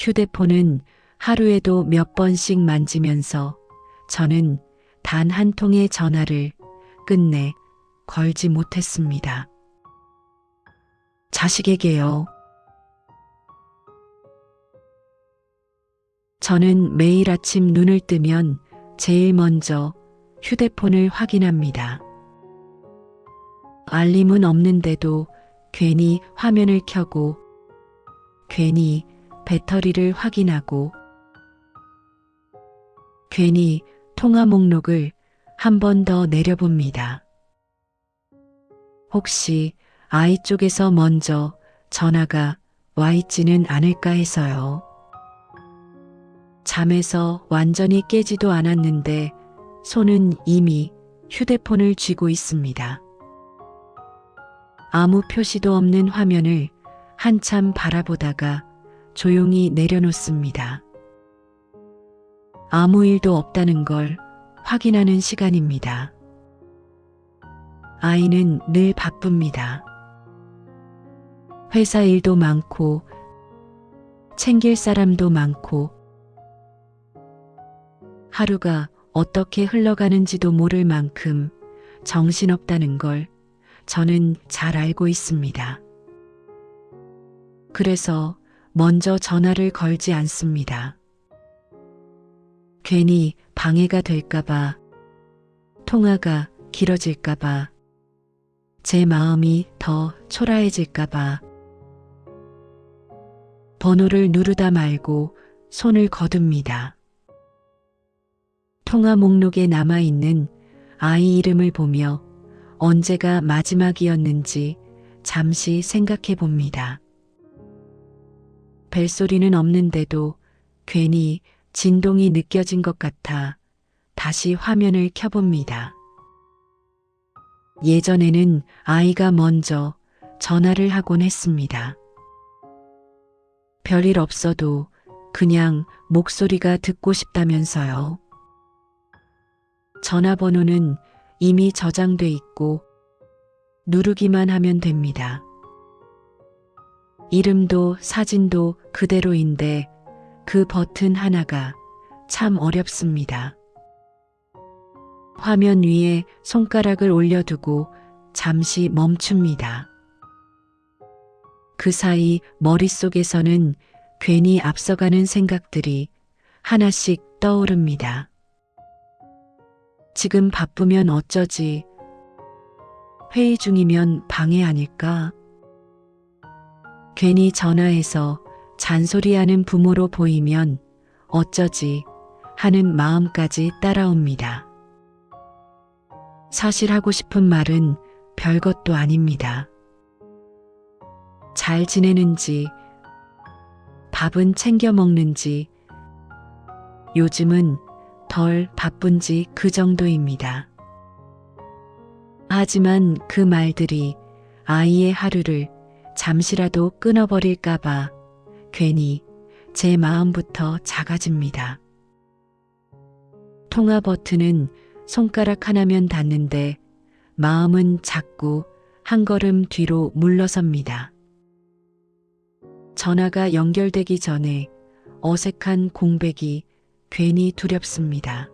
휴대폰은 하루에도 몇 번씩 만지면서 저는 단 한 통의 전화를 끝내 걸지 못했습니다. 자식에게요. 저는 매일 아침 눈을 뜨면 제일 먼저 휴대폰을 확인합니다. 알림은 없는데도 괜히 화면을 켜고 괜히 배터리를 확인하고 괜히 통화 목록을 한 번 더 내려봅니다. 혹시 아이 쪽에서 먼저 전화가 와 있지는 않을까 해서요. 잠에서 완전히 깨지도 않았는데 손은 이미 휴대폰을 쥐고 있습니다. 아무 표시도 없는 화면을 한참 바라보다가 조용히 내려놓습니다. 아무 일도 없다는 걸 확인하는 시간입니다. 아이는 늘 바쁩니다. 회사 일도 많고 챙길 사람도 많고 하루가 어떻게 흘러가는지도 모를 만큼 정신없다는 걸 저는 잘 알고 있습니다. 그래서 먼저 전화를 걸지 않습니다. 괜히 방해가 될까봐, 통화가 길어질까봐, 제 마음이 더 초라해질까봐, 번호를 누르다 말고 손을 거둡니다. 통화 목록에 남아있는 아이 이름을 보며 언제가 마지막이었는지 잠시 생각해 봅니다. 벨소리는 없는데도 괜히 진동이 느껴진 것 같아 다시 화면을 켜봅니다. 예전에는 아이가 먼저 전화를 하곤 했습니다. 별일 없어도 그냥 목소리가 듣고 싶다면서요. 전화번호는 이미 저장돼 있고 누르기만 하면 됩니다. 이름도 사진도 그대로인데 그 버튼 하나가 참 어렵습니다. 화면 위에 손가락을 올려두고 잠시 멈춥니다. 그 사이 머릿속에서는 괜히 앞서가는 생각들이 하나씩 떠오릅니다. 지금 바쁘면 어쩌지? 회의 중이면 방해 아닐까? 괜히 전화해서 잔소리하는 부모로 보이면 어쩌지 하는 마음까지 따라옵니다. 사실 하고 싶은 말은 별것도 아닙니다. 잘 지내는지, 밥은 챙겨 먹는지, 요즘은 덜 바쁜지 그 정도입니다. 하지만 그 말들이 아이의 하루를 잠시라도 끊어버릴까봐 괜히 제 마음부터 작아집니다. 통화 버튼은 손가락 하나면 닿는데 마음은 자꾸 한 걸음 뒤로 물러섭니다. 전화가 연결되기 전에 어색한 공백이 괜히 두렵습니다.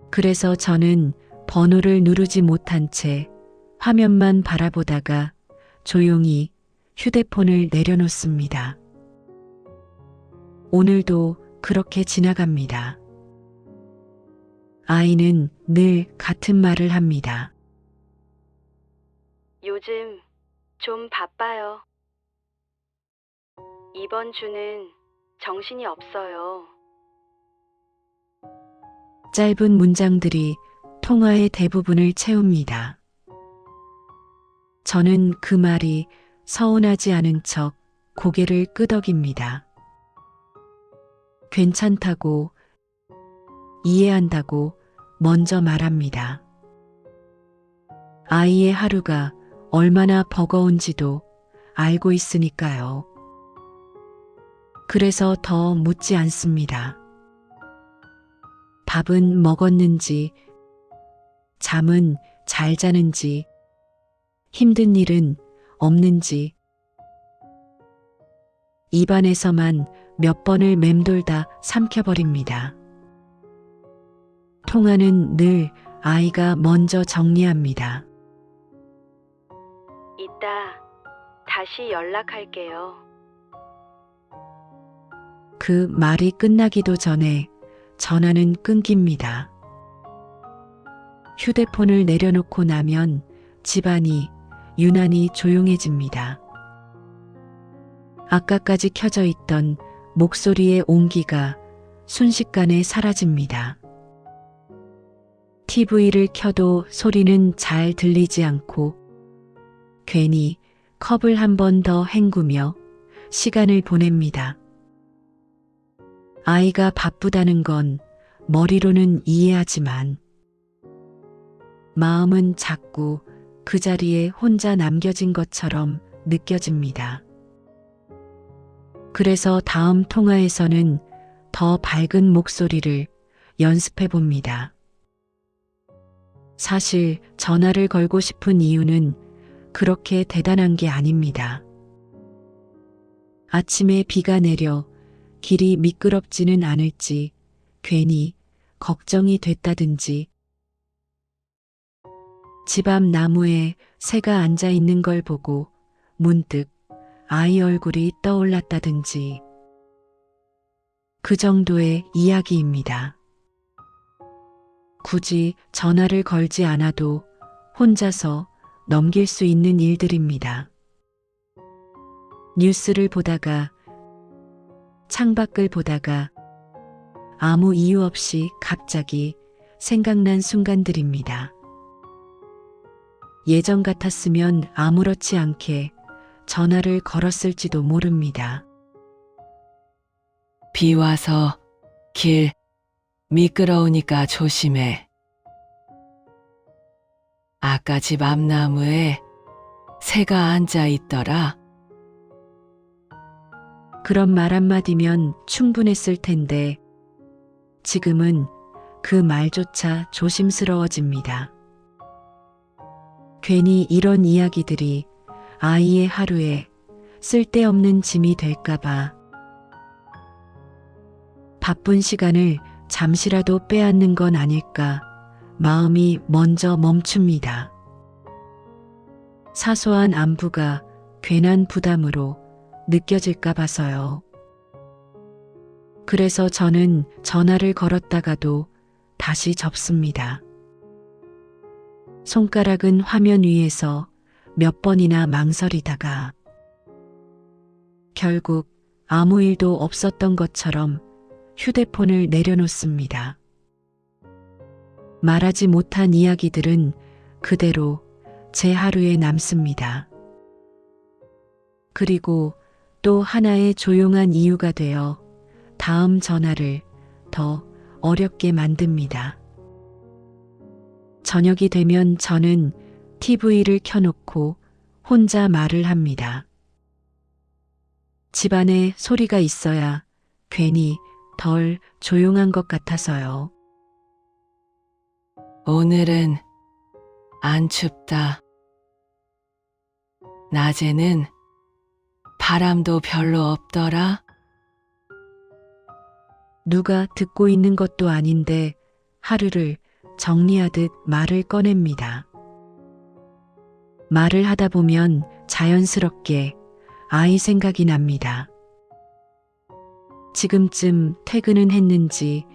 그래서 저는 번호를 누르지 못한 채 화면만 바라보다가 조용히 휴대폰을 내려놓습니다. 오늘도 그렇게 지나갑니다. 아이는 늘 같은 말을 합니다. 요즘 좀 바빠요. 이번 주는 정신이 없어요. 짧은 문장들이 통화의 대부분을 채웁니다. 저는 그 말이 서운하지 않은 척 고개를 끄덕입니다. 괜찮다고, 이해한다고 먼저 말합니다. 아이의 하루가 얼마나 버거운지도 알고 있으니까요. 그래서 더 묻지 않습니다. 밥은 먹었는지, 잠은 잘 자는지, 힘든 일은 없는지, 입안에서만 몇 번을 맴돌다 삼켜버립니다. 통화는 늘 아이가 먼저 정리합니다. 이따 다시 연락할게요. 그 말이 끝나기도 전에 전화는 끊깁니다. 휴대폰을 내려놓고 나면 집안이 유난히 조용해집니다. 아까까지 켜져 있던 목소리의 온기가 순식간에 사라집니다. TV를 켜도 소리는 잘 들리지 않고 괜히 컵을 한 번 더 헹구며 시간을 보냅니다. 아이가 바쁘다는 건 머리로는 이해하지만 마음은 자꾸 그 자리에 혼자 남겨진 것처럼 느껴집니다. 그래서 다음 통화에서는 더 밝은 목소리를 연습해 봅니다. 사실 전화를 걸고 싶은 이유는 그렇게 대단한 게 아닙니다. 아침에 비가 내려 길이 미끄럽지는 않을지 괜히 걱정이 됐다든지 집 앞 나무에 새가 앉아 있는 걸 보고 문득 아이 얼굴이 떠올랐다든지 그 정도의 이야기입니다. 굳이 전화를 걸지 않아도 혼자서 넘길 수 있는 일들입니다. 뉴스를 보다가 창밖을 보다가 아무 이유 없이 갑자기 생각난 순간들입니다. 예전 같았으면 아무렇지 않게 전화를 걸었을지도 모릅니다. 비 와서 길 미끄러우니까 조심해. 아까 집 앞나무에 새가 앉아 있더라. 그런 말 한마디면 충분했을 텐데 지금은 그 말조차 조심스러워집니다. 괜히 이런 이야기들이 아이의 하루에 쓸데없는 짐이 될까봐 바쁜 시간을 잠시라도 빼앗는 건 아닐까 마음이 먼저 멈춥니다. 사소한 안부가 괜한 부담으로 느껴질까 봐서요. 그래서 저는 전화를 걸었다가도 다시 접습니다. 손가락은 화면 위에서 몇 번이나 망설이다가 결국 아무 일도 없었던 것처럼 휴대폰을 내려놓습니다. 말하지 못한 이야기들은 그대로 제 하루에 남습니다. 그리고 또 하나의 조용한 이유가 되어 다음 전화를 더 어렵게 만듭니다. 저녁이 되면 저는 TV를 켜놓고 혼자 말을 합니다. 집안에 소리가 있어야 괜히 덜 조용한 것 같아서요. 오늘은 안 춥다. 낮에는 바람도 별로 없더라. 누가 듣고 있는 것도 아닌데 하루를 정리하듯 말을 꺼냅니다. 말을 하다 보면 자연스럽게 아이 생각이 납니다. 지금쯤 퇴근은 했는지,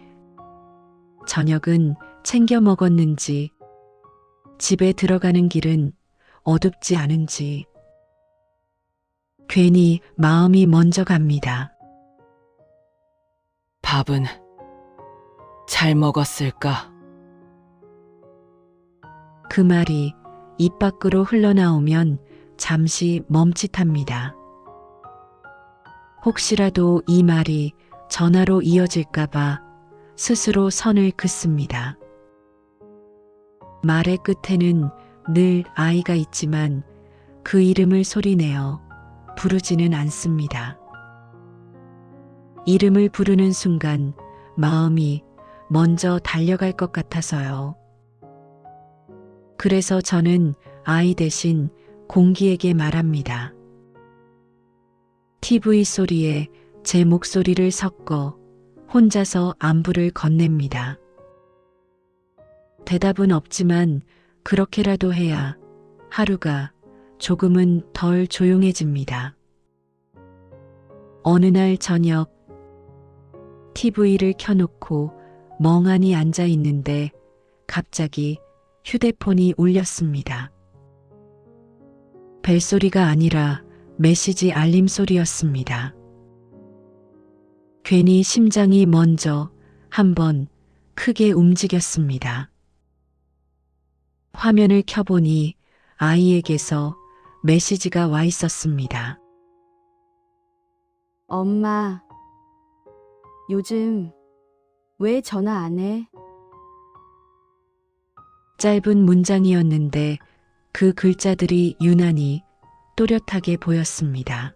저녁은 챙겨 먹었는지, 집에 들어가는 길은 어둡지 않은지, 괜히 마음이 먼저 갑니다. 밥은 잘 먹었을까? 그 말이 입 밖으로 흘러나오면 잠시 멈칫합니다. 혹시라도 이 말이 전화로 이어질까봐 스스로 선을 긋습니다. 말의 끝에는 늘 아이가 있지만 그 이름을 소리내어 부르지는 않습니다. 이름을 부르는 순간 마음이 먼저 달려갈 것 같아서요. 그래서 저는 아이 대신 공기에게 말합니다. TV 소리에 제 목소리를 섞어 혼자서 안부를 건넵니다. 대답은 없지만 그렇게라도 해야 하루가 조금은 덜 조용해집니다. 어느 날 저녁 TV를 켜놓고 멍하니 앉아 있는데 갑자기 휴대폰이 울렸습니다. 벨소리가 아니라 메시지 알림 소리였습니다. 괜히 심장이 먼저 한번 크게 움직였습니다. 화면을 켜보니 아이에게서 메시지가 와 있었습니다. 엄마, 요즘 왜 전화 안 해? 짧은 문장이었는데 그 글자들이 유난히 또렷하게 보였습니다.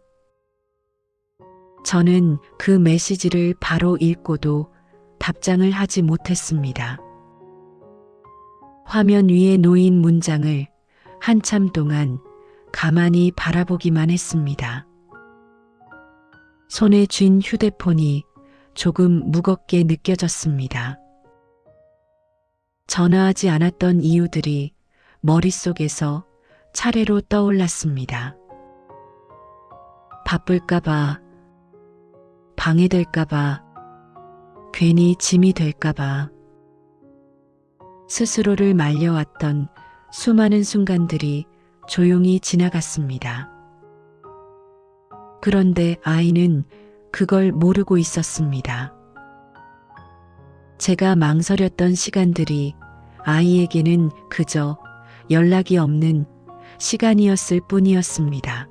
저는 그 메시지를 바로 읽고도 답장을 하지 못했습니다. 화면 위에 놓인 문장을 한참 동안 가만히 바라보기만 했습니다. 손에 쥔 휴대폰이 조금 무겁게 느껴졌습니다. 전화하지 않았던 이유들이 머릿속에서 차례로 떠올랐습니다. 바쁠까봐, 방해될까봐, 괜히 짐이 될까봐. 스스로를 말려왔던 수많은 순간들이 조용히 지나갔습니다. 그런데 아이는 그걸 모르고 있었습니다. 제가 망설였던 시간들이 아이에게는 그저 연락이 없는 시간이었을 뿐이었습니다.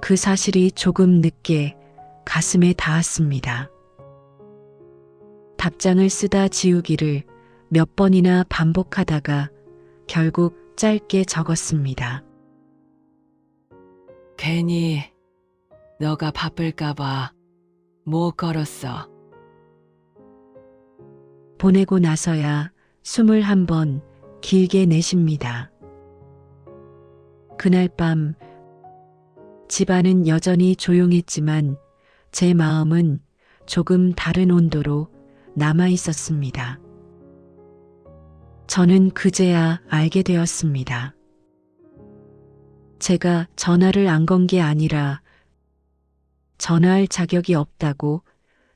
그 사실이 조금 늦게 가슴에 닿았습니다. 답장을 쓰다 지우기를 몇 번이나 반복하다가 결국 짧게 적었습니다. 괜히 너가 바쁠까봐 못 걸었어. 보내고 나서야 숨을 한번 길게 내쉽니다. 그날 밤 집안은 여전히 조용했지만 제 마음은 조금 다른 온도로 남아 있었습니다. 저는 그제야 알게 되었습니다. 제가 전화를 안 건 게 아니라 전화할 자격이 없다고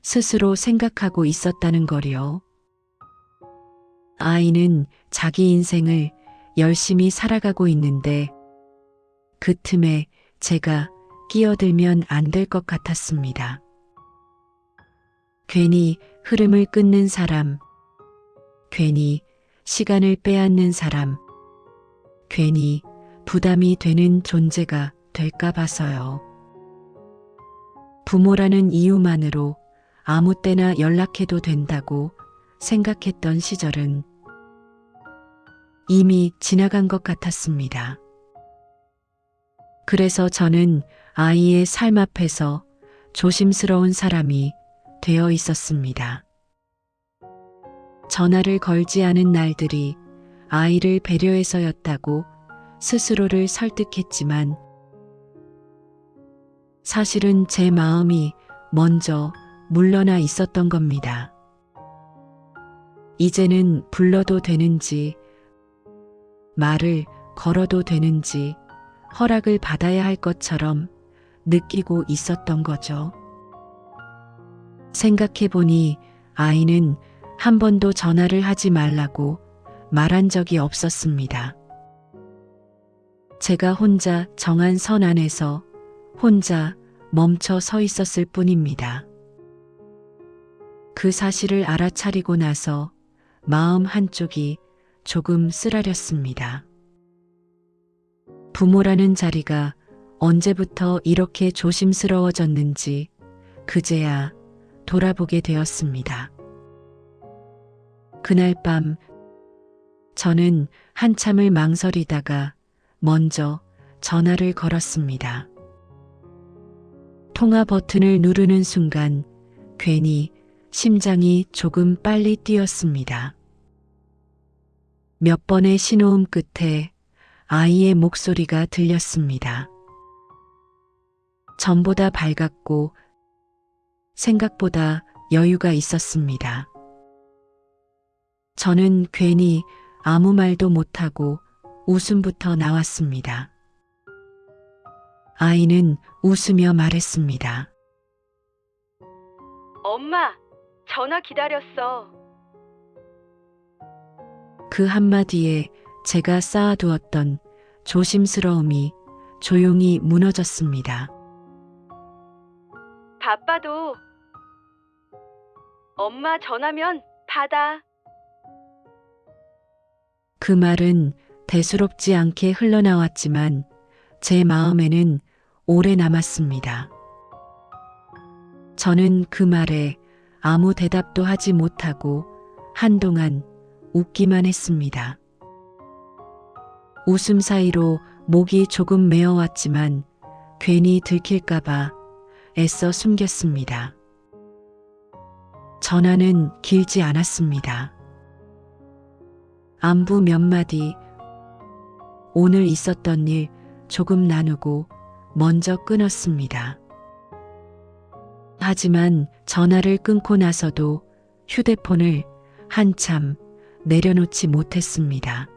스스로 생각하고 있었다는 거리요. 아이는 자기 인생을 열심히 살아가고 있는데 그 틈에 제가 끼어들면 안 될 것 같았습니다. 괜히 흐름을 끊는 사람, 괜히 시간을 빼앗는 사람, 괜히 부담이 되는 존재가 될까 봐서요. 부모라는 이유만으로 아무 때나 연락해도 된다고 생각했던 시절은 이미 지나간 것 같았습니다. 그래서 저는 아이의 삶 앞에서 조심스러운 사람이 되어 있었습니다. 전화를 걸지 않은 날들이 아이를 배려해서였다고 스스로를 설득했지만 사실은 제 마음이 먼저 물러나 있었던 겁니다. 이제는 불러도 되는지, 말을 걸어도 되는지 허락을 받아야 할 것처럼 느끼고 있었던 거죠. 생각해보니 아이는 한 번도 전화를 하지 말라고 말한 적이 없었습니다. 제가 혼자 정한 선 안에서 혼자 멈춰 서 있었을 뿐입니다. 그 사실을 알아차리고 나서 마음 한쪽이 조금 쓰라렸습니다. 부모라는 자리가 언제부터 이렇게 조심스러워졌는지 그제야 돌아보게 되었습니다. 그날 밤 저는 한참을 망설이다가 먼저 전화를 걸었습니다. 통화 버튼을 누르는 순간 괜히 심장이 조금 빨리 뛰었습니다. 몇 번의 신호음 끝에 아이의 목소리가 들렸습니다. 전보다 밝았고 생각보다 여유가 있었습니다. 저는 괜히 아무 말도 못하고 웃음부터 나왔습니다. 아이는 웃으며 말했습니다. 엄마, 전화 기다렸어. 그 한마디에 제가 쌓아두었던 조심스러움이 조용히 무너졌습니다. 바빠도 엄마 전화면 받아. 그 말은 대수롭지 않게 흘러나왔지만 제 마음에는 오래 남았습니다. 저는 그 말에 아무 대답도 하지 못하고 한동안 웃기만 했습니다. 웃음 사이로 목이 조금 메어왔지만 괜히 들킬까봐 애써 숨겼습니다. 전화는 길지 않았습니다. 안부 몇 마디, 오늘 있었던 일 조금 나누고 먼저 끊었습니다. 하지만 전화를 끊고 나서도 휴대폰을 한참 내려놓지 못했습니다.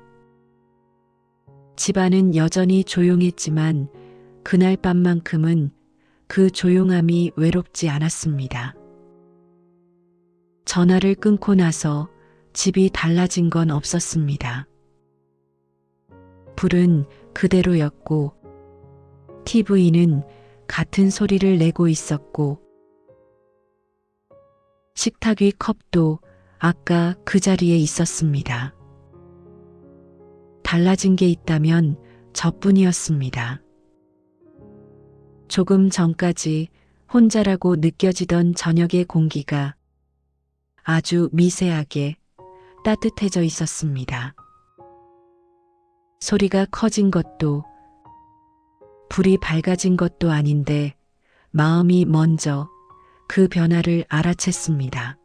집안은 여전히 조용했지만 그날 밤만큼은 그 조용함이 외롭지 않았습니다. 전화를 끊고 나서 집이 달라진 건 없었습니다. 불은 그대로였고 TV는 같은 소리를 내고 있었고 식탁 위 컵도 아까 그 자리에 있었습니다. 달라진 게 있다면 저뿐이었습니다. 조금 전까지 혼자라고 느껴지던 저녁의 공기가 아주 미세하게 따뜻해져 있었습니다. 소리가 커진 것도 불이 밝아진 것도 아닌데 마음이 먼저 그 변화를 알아챘습니다.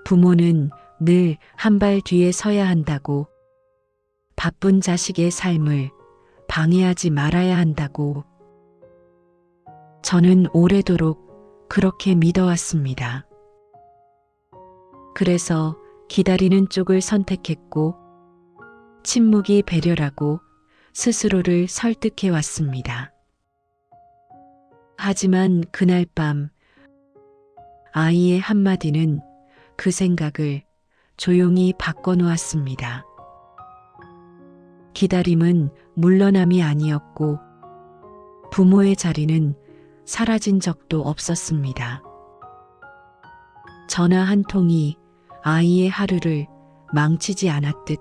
부모는 늘 한 발 뒤에 서야 한다고, 바쁜 자식의 삶을 방해하지 말아야 한다고. 저는 오래도록 그렇게 믿어왔습니다. 그래서 기다리는 쪽을 선택했고 침묵이 배려라고 스스로를 설득해 왔습니다. 하지만 그날 밤 아이의 한마디는 그 생각을 조용히 바꿔놓았습니다. 기다림은 물러남이 아니었고 부모의 자리는 사라진 적도 없었습니다. 전화 한 통이 아이의 하루를 망치지 않았듯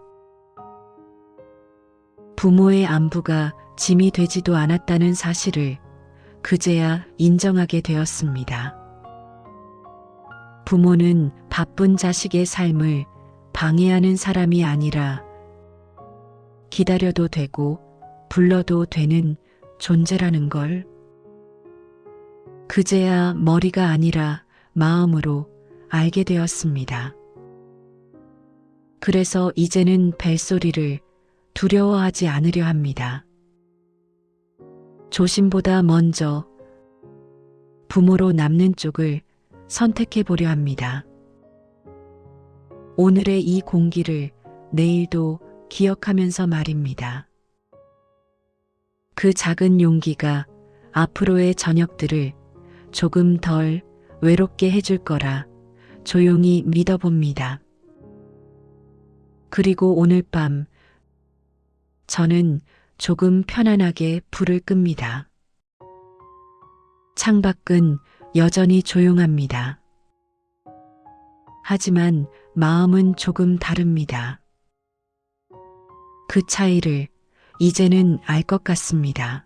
부모의 안부가 짐이 되지도 않았다는 사실을 그제야 인정하게 되었습니다. 부모는 바쁜 자식의 삶을 방해하는 사람이 아니라 기다려도 되고 불러도 되는 존재라는 걸 그제야 머리가 아니라 마음으로 알게 되었습니다. 그래서 이제는 벨소리를 두려워하지 않으려 합니다. 조심보다 먼저 부모로 남는 쪽을 선택해 보려 합니다. 오늘의 이 공기를 내일도 기억하면서 말입니다. 그 작은 용기가 앞으로의 저녁들을 조금 덜 외롭게 해줄 거라 조용히 믿어봅니다. 그리고 오늘 밤 저는 조금 편안하게 불을 끕니다. 창밖은 여전히 조용합니다. 하지만 마음은 조금 다릅니다. 그 차이를 이제는 알 것 같습니다.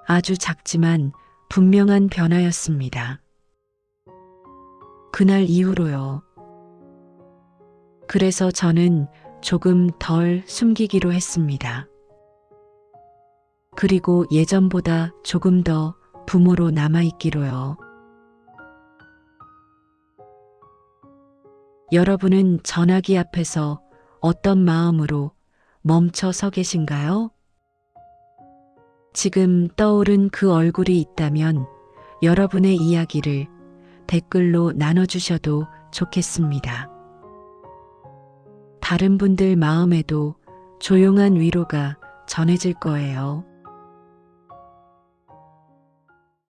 아주 작지만 분명한 변화였습니다. 그날 이후로요. 그래서 저는 조금 덜 숨기기로 했습니다. 그리고 예전보다 조금 더 부모로 남아있기로요. 여러분은 전화기 앞에서 어떤 마음으로 멈춰 서 계신가요? 지금 떠오른 그 얼굴이 있다면 여러분의 이야기를 댓글로 나눠주셔도 좋겠습니다. 다른 분들 마음에도 조용한 위로가 전해질 거예요.